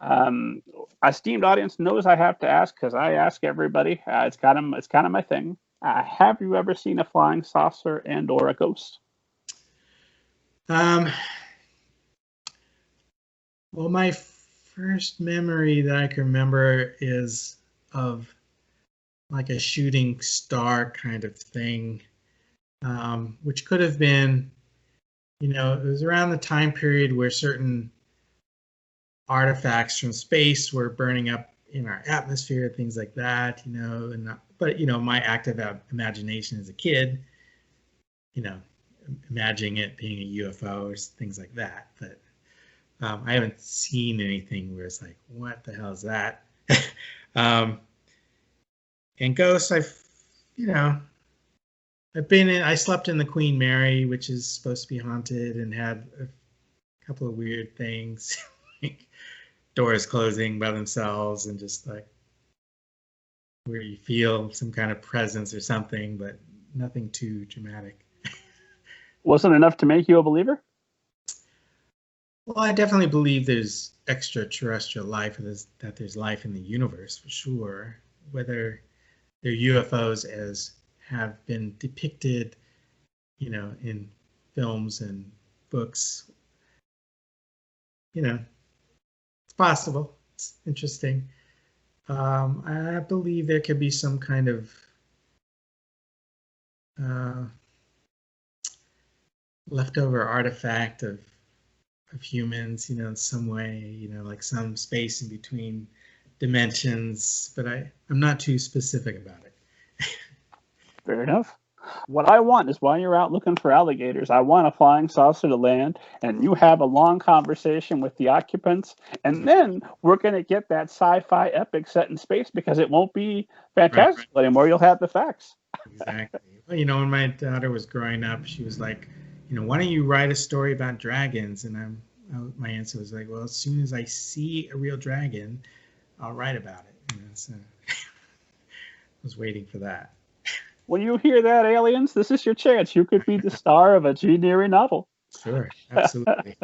Um, Esteemed audience knows I have to ask because I ask everybody. It's kind of my thing. Have you ever seen a flying saucer and or a ghost? Um, well, my first memory that I can remember is of like a shooting star kind of thing, which could have been, it was around the time period where certain artifacts from space were burning up in our atmosphere, things like that, but my active imagination as a kid, you know, imagining it being a UFO or things like that. But I haven't seen anything where it's like, what the hell is that? um, and ghosts, you know, I slept in the Queen Mary, which is supposed to be haunted and had a couple of weird things, like doors closing by themselves and just like where you feel some kind of presence or something, but nothing too dramatic. Wasn't enough to make you a believer? Well, I definitely believe there's extraterrestrial life, or that there's life in the universe for sure. Whether they're UFOs as have been depicted, in films and books, it's possible. It's interesting. I believe there could be some kind of uh, leftover artifact of humans, in some way, like some space in between dimensions, but I'm not too specific about it. Fair enough. What I want is while you're out looking for alligators, I want a flying saucer to land and you have a long conversation with the occupants. And then we're going to get that sci fi epic set in space because it won't be Right. fantastical anymore. You'll have the facts. Exactly. Well, when my daughter was growing up, she was like, why don't you write a story about dragons? And my answer was like, well, as soon as I see a real dragon, I'll write about it. So I was waiting for that. When you hear that, aliens, this is your chance. You could be the star of a G. Neri novel. Sure, absolutely.